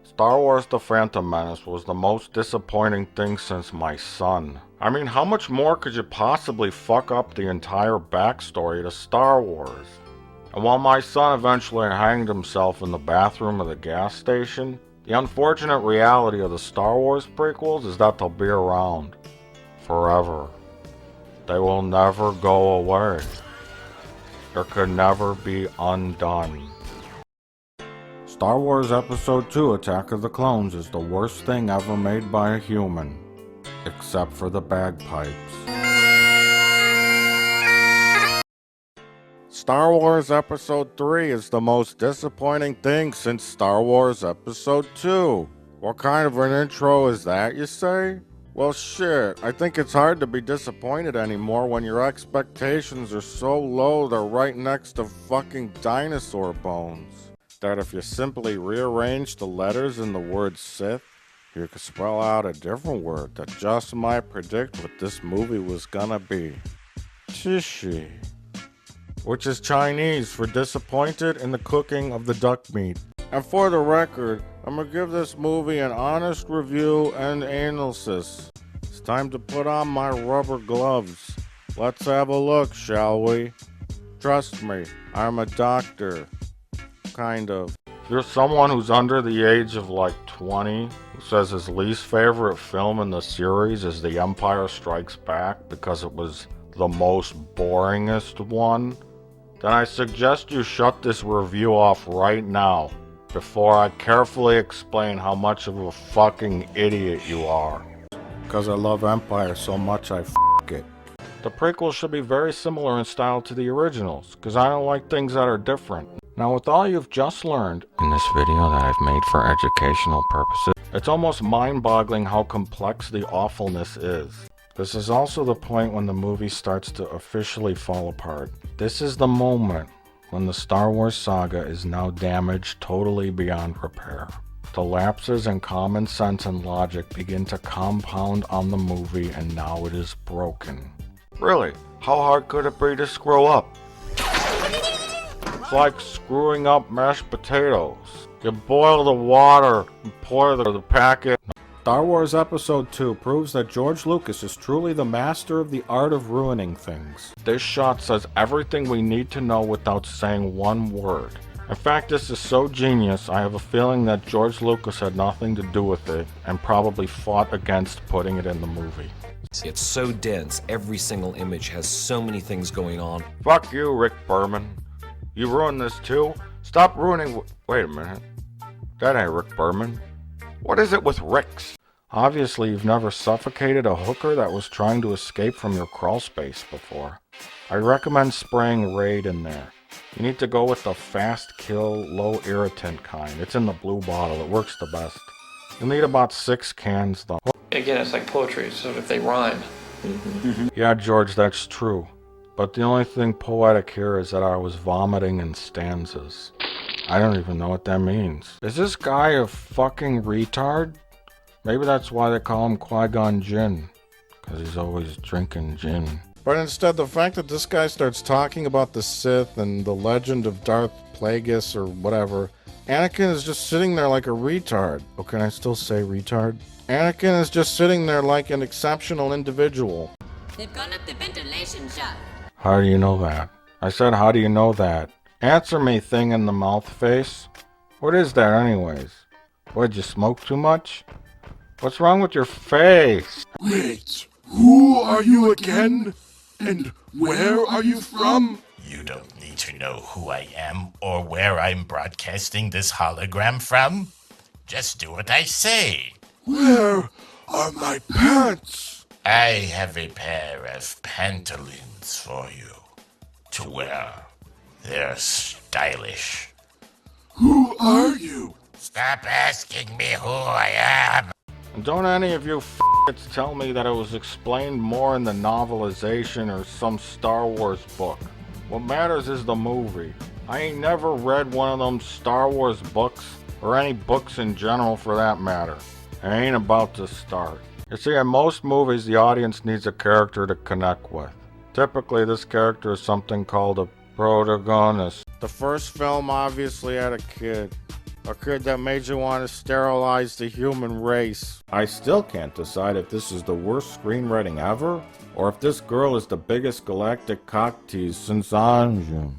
Star Wars The Phantom Menace was the most disappointing thing since my son. I mean, how much more could you possibly fuck up the entire backstory to Star Wars? And while my son eventually hanged himself in the bathroom of the gas station, the unfortunate reality of the Star Wars prequels is that they'll be around forever. They will never go away. There could never be undone. Star Wars Episode 2 Attack of the Clones is the worst thing ever made by a human. Except for the bagpipes. Star Wars Episode 3 is the most disappointing thing since Star Wars Episode 2. What kind of an intro is that, you say? Well shit, I think it's hard to be disappointed anymore when your expectations are so low they're right next to fucking dinosaur bones. That if you simply rearrange the letters in the word Sith, you could spell out a different word that just might predict what this movie was gonna be. Tishi. Which is Chinese for disappointed in the cooking of the duck meat. And for the record, I'm gonna give this movie an honest review and analysis. It's time to put on my rubber gloves. Let's have a look, shall we? Trust me, I'm a doctor. Kind of. If you're someone who's under the age of like 20, who says his least favorite film in the series is The Empire Strikes Back because it was the most boringest one, then I suggest you shut this review off right now before I carefully explain how much of a fucking idiot you are. Because I love Empire so much I f*** it. The prequels should be very similar in style to the originals, because I don't like things that are different. Now with all you've just learned in this video that I've made for educational purposes, it's almost mind-boggling how complex the awfulness is. This is also the point when the movie starts to officially fall apart. This is the moment when the Star Wars saga is now damaged totally beyond repair. The lapses in common sense and logic begin to compound on the movie and now it is broken. Really, how hard could it be to screw up? It's like screwing up mashed potatoes. You boil the water and pour the packet. Star Wars Episode 2 proves that George Lucas is truly the master of the art of ruining things. This shot says everything we need to know without saying one word. In fact, this is so genius, I have a feeling that George Lucas had nothing to do with it and probably fought against putting it in the movie. It's so dense, every single image has so many things going on. Fuck you, Rick Berman. You ruined this too? Stop ruining. Wait a minute. That ain't Rick Berman. What is it with Ricks? Obviously, you've never suffocated a hooker that was trying to escape from your crawl space before. I'd recommend spraying Raid in there. You need to go with the fast kill, low irritant kind. It's in the blue bottle. It works the best. You'll need about 6 cans though. Again, it's like poetry, so if they rhyme. Yeah, George, that's true. But the only thing poetic here is that I was vomiting in stanzas. I don't even know what that means. Is this guy a fucking retard? Maybe that's why they call him Qui-Gon Jinn. Because he's always drinking gin. But instead, the fact that this guy starts talking about the Sith and the legend of Darth Plagueis or whatever, Anakin is just sitting there like a retard. Oh, can I still say retard? Anakin is just sitting there like an exceptional individual. They've gone up the ventilation shaft. How do you know that? I said, how do you know that? Answer me, thing in the mouth face. What is that anyways? What, did you smoke too much? What's wrong with your face? Wait, who are you again? And where are you from? You don't need to know who I am or where I'm broadcasting this hologram from. Just do what I say. Where are my pants? I have a pair of pantaloons for you to wear. They're stylish. Who are you? Stop asking me who I am. And don't any of you f***its tell me that it was explained more in the novelization or some Star Wars book. What matters is the movie. I ain't never read one of them Star Wars books, or any books in general for that matter. I ain't about to start. You see, in most movies, the audience needs a character to connect with. Typically, this character is something called a protagonist. The first film obviously had a kid. A kid that made you want to sterilize the human race. I still can't decide if this is the worst screenwriting ever, or if this girl is the biggest galactic cock tease since Anjum.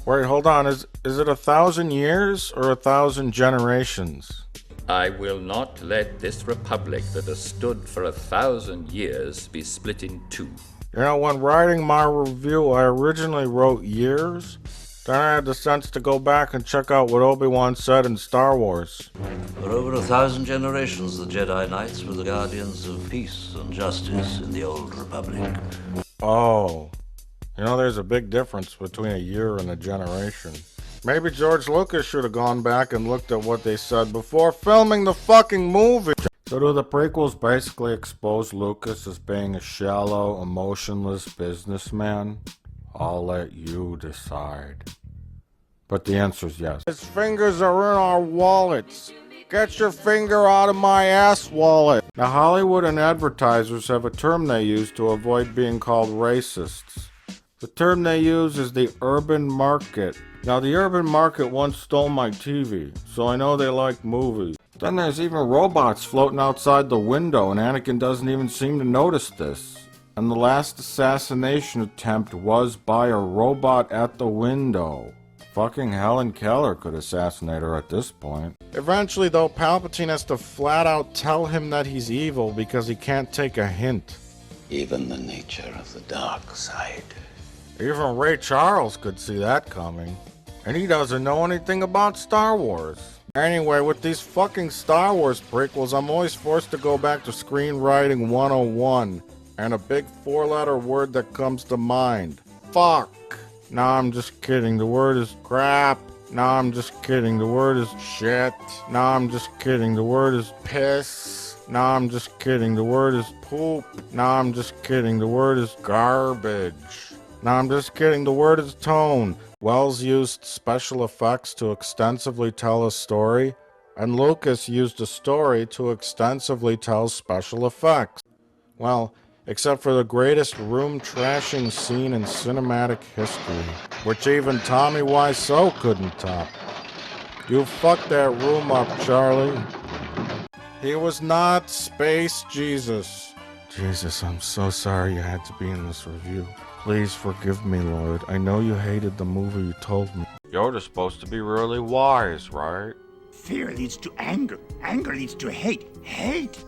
Wait, hold on, is it 1,000 years or 1,000 generations? I will not let this republic that has stood for 1,000 years be split in two. You know, when writing my review, I originally wrote years. Then I had the sense to go back and check out what Obi-Wan said in Star Wars. For over 1,000 generations, the Jedi Knights were the guardians of peace and justice in the Old Republic. Oh. You know, there's a big difference between a year and a generation. Maybe George Lucas should have gone back and looked at what they said before filming the fucking movie. So do the prequels basically expose Lucas as being a shallow, emotionless businessman? I'll let you decide. But the answer's yes. His fingers are in our wallets. Get your finger out of my ass wallet. Now, Hollywood and advertisers have a term they use to avoid being called racists. The term they use is the urban market. Now, the urban market once stole my TV, so I know they like movies. Then there's even robots floating outside the window, and Anakin doesn't even seem to notice this. And the last assassination attempt was by a robot at the window. Fucking Helen Keller could assassinate her at this point. Eventually, though, Palpatine has to flat out tell him that he's evil because he can't take a hint. Even the nature of the dark side. Even Ray Charles could see that coming. And he doesn't know anything about Star Wars. Anyway, with these fucking Star Wars prequels, I'm always forced to go back to Screenwriting 101. And a big four-letter word that comes to mind. Fuck. Nah, I'm just kidding. The word is crap. Nah, I'm just kidding. The word is shit. Nah, I'm just kidding. The word is piss. Nah, I'm just kidding. The word is poop. Nah, I'm just kidding. The word is garbage. Nah, I'm just kidding. The word is tone. Wells used special effects to extensively tell a story, and Lucas used a story to extensively tell special effects. Well, except for the greatest room-trashing scene in cinematic history, which even Tommy Wiseau couldn't top. You fucked that room up, Charlie. He was not Space Jesus. Jesus, I'm so sorry you had to be in this review. Please forgive me, Lord. I know you hated the movie you told me. Yoda's supposed to be really wise, right? Fear leads to anger. Anger leads to hate. Hate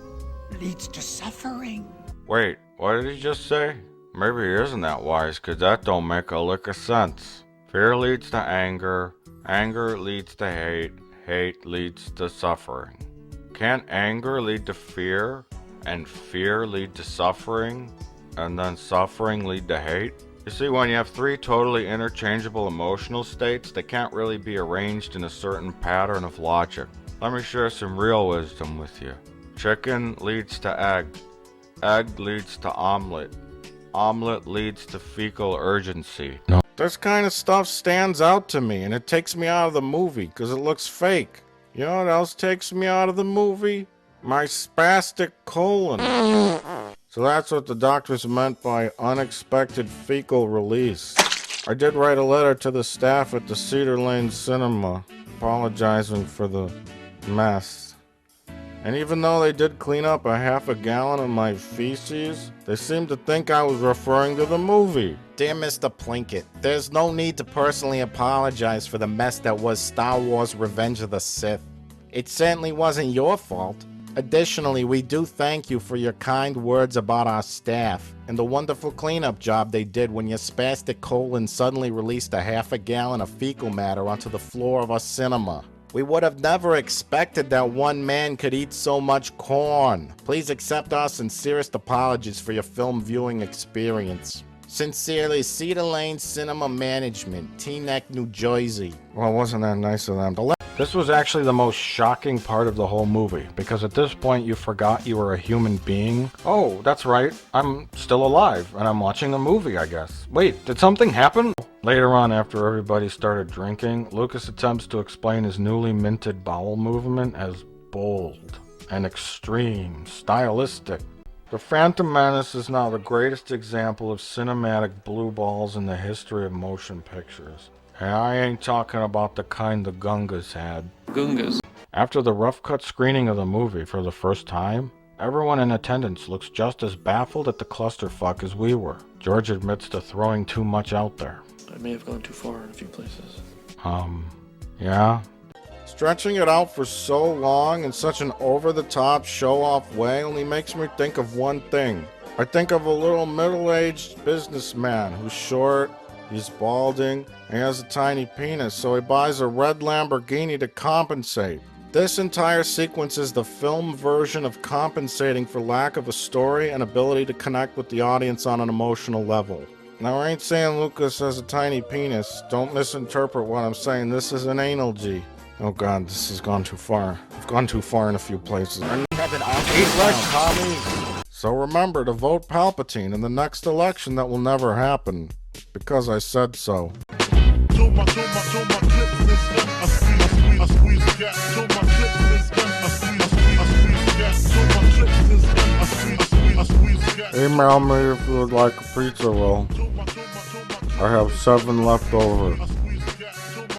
leads to suffering. Wait, what did he just say? Maybe he isn't that wise, cause that don't make a lick of sense. Fear leads to anger. Anger leads to hate. Hate leads to suffering. Can't anger lead to fear? And fear lead to suffering? And then suffering lead to hate? You see, when you have three totally interchangeable emotional states, they can't really be arranged in a certain pattern of logic. Let me share some real wisdom with you. Chicken leads to egg. Egg leads to omelet. Omelet leads to fecal urgency. No. This kind of stuff stands out to me, and it takes me out of the movie, because it looks fake. You know what else takes me out of the movie? My spastic colon. So that's what the doctors meant by unexpected fecal release. I did write a letter to the staff at the Cedar Lane Cinema, apologizing for the mess. And even though they did clean up a half a gallon of my feces, they seemed to think I was referring to the movie. Dear Mr. Plinkett, there's no need to personally apologize for the mess that was Star Wars Revenge of the Sith. It certainly wasn't your fault. Additionally, we do thank you for your kind words about our staff and the wonderful cleanup job they did when your spastic colon suddenly released a half a gallon of fecal matter onto the floor of our cinema. We would have never expected that one man could eat so much corn. Please accept our sincerest apologies for your film viewing experience. Sincerely, Cedar Lane Cinema Management, Teaneck, New Jersey. Well, wasn't that nice of them? This was actually the most shocking part of the whole movie, because at this point you forgot you were a human being. Oh, that's right, I'm still alive, and I'm watching a movie, I guess. Wait, did something happen? Later on, after everybody started drinking, Lucas attempts to explain his newly minted bowel movement as bold and extreme, stylistic. The Phantom Menace is now the greatest example of cinematic blue balls in the history of motion pictures. Yeah, I ain't talking about the kind the Gungas had. Gungas. After the rough cut screening of the movie for the first time, everyone in attendance looks just as baffled at the clusterfuck as we were. George admits to throwing too much out there. I may have gone too far in a few places. Yeah? Stretching it out for so long in such an over-the-top, show-off way only makes me think of one thing. I think of a little middle-aged businessman who's short, he's balding, and he has a tiny penis, so he buys a red Lamborghini to compensate. This entire sequence is the film version of compensating for lack of a story and ability to connect with the audience on an emotional level. Now, I ain't saying Lucas has a tiny penis. Don't misinterpret what I'm saying. This is an anal G. Oh god, this has gone too far. I've gone too far in a few places. Eat less, Tommy! So remember to vote Palpatine in the next election that will never happen. Because I said so. Email me if you would like a pizza roll. I have 7 left over.